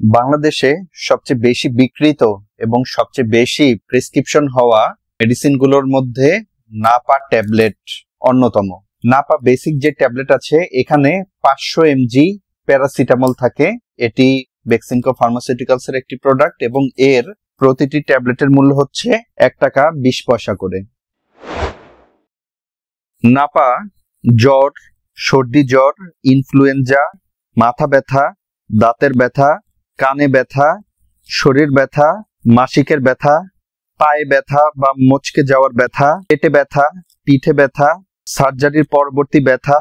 বাংলাদেশে সবচেয়ে বেশি বিক্রিত এবং সবচেয়ে বেশি প্রেসক্রিপশন হওয়া মেডিসিনগুলোর মধ্যে নাপা ট্যাবলেট অন্যতম। নাপা বেসিক যে ট্যাবলেট আছে এখানে 500 mg প্যারাসিটামল থাকে। এটি বেক্সিমকো ফার্মাসিউটিক্যালস এর একটি প্রোডাক্ট এবং এর প্রতিটি ট্যাবলেটের মূল্য হচ্ছে 1 টাকা 20 পয়সা করে। নাপা জ্বর, সর্দি জ্বর, ইনফ্লুয়েঞ্জা, মাথা ব্যথা, দাঁতের ব্যথা, কানে ব্যথা, শরীর ব্যথা, মাসিকের ব্যথা, পায়ে ব্যথা বা মচকে যাওয়ার ব্যথা, পেটে ব্যথা, পিঠে ব্যথা, সার্জারির পরবর্তী ব্যথা,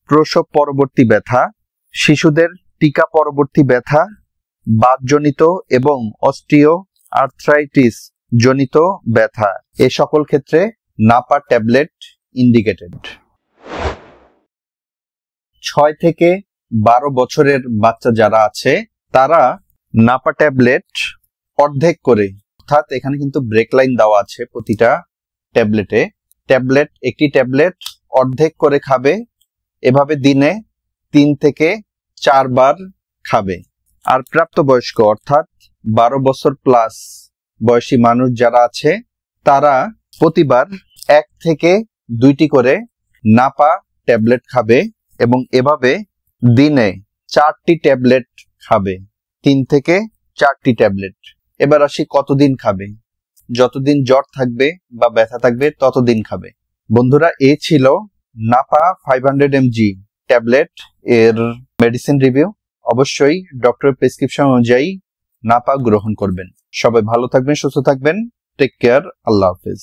প্রসব পরবর্তী ব্যথা, শিশুদের টিকা পরবর্তী ব্যথা, বাতজনিত এবং অস্টিও আর্থ্রাইটিস জনিত ব্যথা, এ সকল ক্ষেত্রে নাপা ট্যাবলেট ইন্ডিকেটেড। 6 থেকে 12 বছরের বাচ্চা যারা আছে তারা নাপা ট্যাবলেট অর্ধেক করে, অর্থাৎ এখানে কিন্তু ব্রেক লাইন দেওয়া আছে প্রতিটা ট্যাবলেটে, একটি ট্যাবলেট অর্ধেক করে খাবে। এভাবে দিনে 3 থেকে 4 বার খাবে। আর প্রাপ্তবয়স্ক অর্থাৎ 12 বছর প্লাস বয়সী মানুষ যারা আছে তারা প্রতিবার 1 থেকে 2টি করে নাপা ট্যাবলেট খাবে এবং এভাবে দিনে 4টি ট্যাবলেট খাবে, 3 থেকে 4টি ট্যাবলেট। এবার আসি কতদিন খাবে। যতদিন জ্বর থাকবে বা ব্যথা থাকবে ততদিন খাবে। বন্ধুরা, এই ছিল নাপা 500 mg ট্যাবলেট এর মেডিসিন রিভিউ। অবশ্যই ডক্টরের প্রেসক্রিপশন অনুযায়ী নাপা গ্রহণ করবেন। সবাই ভালো থাকবেন, সুস্থ থাকবেন। Take care. আল্লাহ হাফেজ।